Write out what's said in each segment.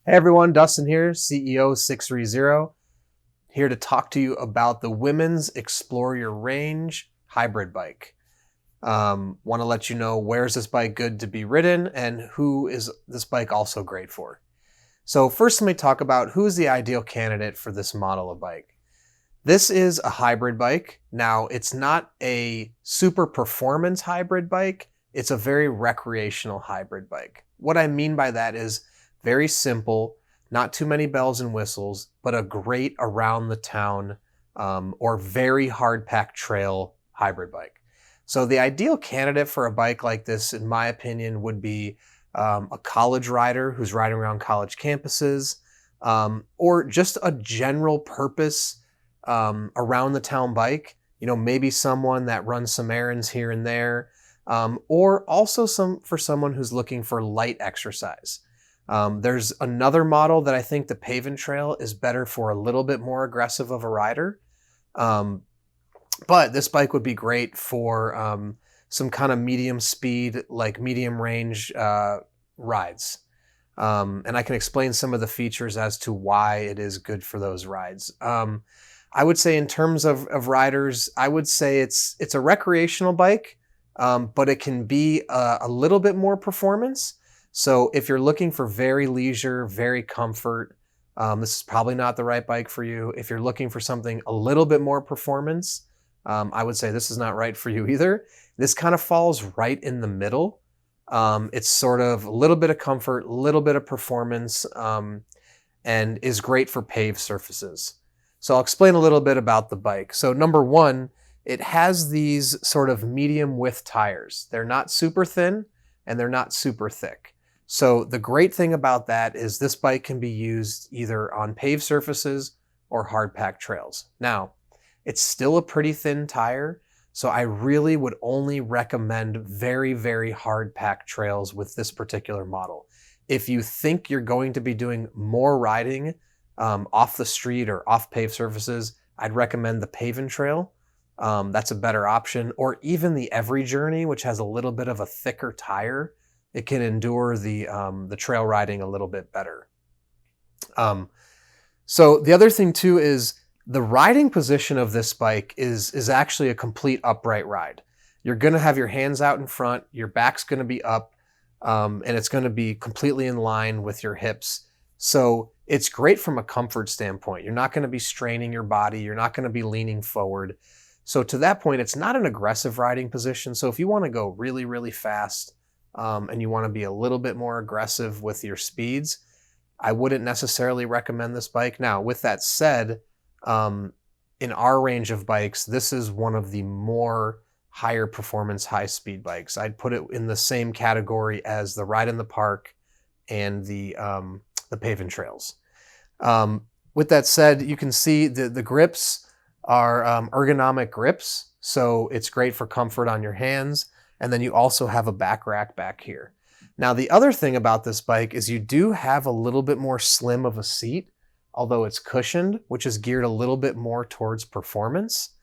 Hey everyone, Dustin here, CEO 630, here to talk to you about the women's Explore Your Range hybrid bike. Want to let you know, where is this bike good to be ridden and who is this bike also great for. So first, let me talk about who is the ideal candidate for this model of bike. This is a hybrid bike. Now, it's not a super performance hybrid bike. It's a very recreational hybrid bike. What I mean by that is very simple, not too many bells and whistles, but a great around the town or very hard packed trail hybrid bike. So the ideal candidate for a bike like this, in my opinion, would be a college rider who's riding around college campuses, or just a general purpose around the town bike. You know, maybe someone that runs some errands here and there, or also for someone who's looking for light exercise. There's another model that I think the Pave and Trail is better for, a little bit more aggressive of a rider. But this bike would be great for some kind of medium speed, like medium range rides. And I can explain some of the features as to why it is good for those rides. I would say in terms of riders, I would say it's a recreational bike, but it can be a little bit more performance. So if you're looking for very leisure, very comfort, this is probably not the right bike for you. If you're looking for something a little bit more performance, I would say this is not right for you either. This kind of falls right in the middle. It's sort of a little bit of comfort, a little bit of performance, and is great for paved surfaces. So I'll explain a little bit about the bike. So number one, it has these sort of medium width tires. They're not super thin and they're not super thick. So the great thing about that is this bike can be used either on paved surfaces or hard packed trails. Now, it's still a pretty thin tire, so I really would only recommend very, very hard packed trails with this particular model. If you think you're going to be doing more riding off the street or off paved surfaces, I'd recommend the Pave and Trail. That's a better option, or even the Every Journey, which has a little bit of a thicker tire. It can endure the trail riding a little bit better. So the other thing too is the riding position of this bike is actually a complete upright ride. You're going to have your hands out in front, your back's going to be up, and it's going to be completely in line with your hips. So it's great from a comfort standpoint. You're not going to be straining your body. You're not going to be leaning forward. So to that point, it's not an aggressive riding position. So if you want to go really, really fast, and you want to be a little bit more aggressive with your speeds, I wouldn't necessarily recommend this bike. Now, with that said, in our range of bikes, this is one of the more higher performance, high speed bikes. I'd put it in the same category as the Ride in the Park and the Pave and Trails. With that said, you can see the grips are ergonomic grips, so it's great for comfort on your hands. And then you also have a back rack back here. Now, the other thing about this bike is you do have a little bit more slim of a seat, although it's cushioned, which is geared a little bit more towards performance.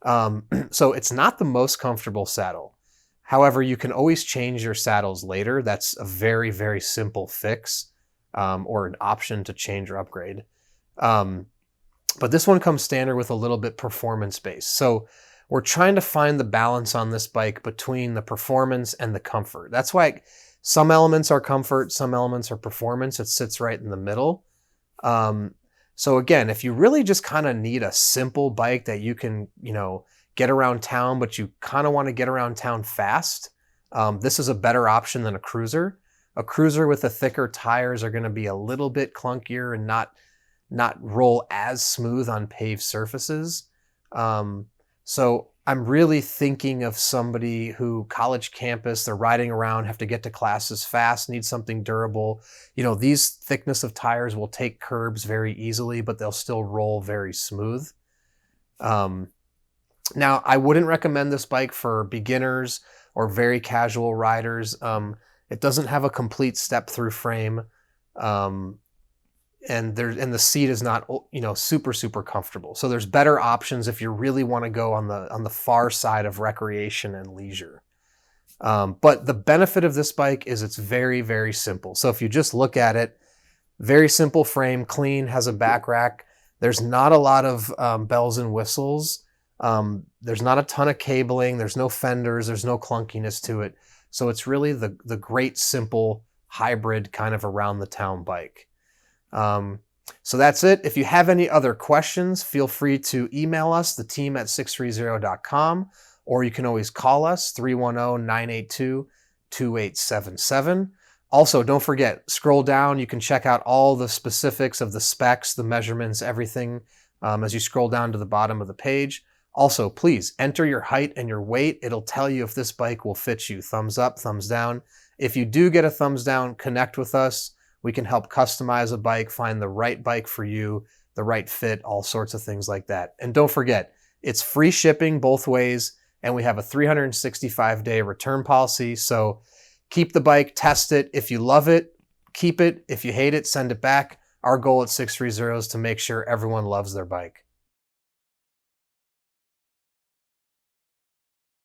So it's not the most comfortable saddle. However, you can always change your saddles later. That's a very, very simple fix, or an option to change or upgrade. But this one comes standard with a little bit performance based. So we're trying to find the balance on this bike between the performance and the comfort. That's why some elements are comfort, some elements are performance. It sits right in the middle. So again, if you really just kind of need a simple bike that you can, get around town, but you kind of want to get around town fast, this is a better option than a cruiser. A cruiser with the thicker tires are going to be a little bit clunkier and not roll as smooth on paved surfaces. So I'm really thinking of somebody who, college campus, they're riding around, have to get to classes fast, need something durable. These thickness of tires will take curbs very easily, but they'll still roll very smooth. Now, I wouldn't recommend this bike for beginners or very casual riders. It doesn't have a complete step-through frame. And the seat is not, super, super comfortable. So there's better options if you really want to go on the far side of recreation and leisure. But the benefit of this bike is it's very, very simple. So if you just look at it, Very simple frame, clean, has a back rack. There's not a lot of bells and whistles. There's not a ton of cabling. There's no fenders. There's no clunkiness to it. So it's really the great, simple, hybrid kind of around the town bike. So that's it. If you have any other questions, feel free to email us, the team at sixthreezero.com, or you can always call us, 310-982-2877. Also, don't forget, scroll down. You can check out all the specifics of the specs, the measurements, everything as you scroll down to the bottom of the page. Also, please enter your height and your weight. It'll tell you if this bike will fit you. Thumbs up, thumbs down. If you do get a thumbs down, connect with us. We can help customize a bike, find the right bike for you, the right fit, all sorts of things like that. And don't forget, it's free shipping both ways, and we have a 365-day return policy. So keep the bike, test it. If you love it, keep it. If you hate it, send it back. Our goal at 630 is to make sure everyone loves their bike.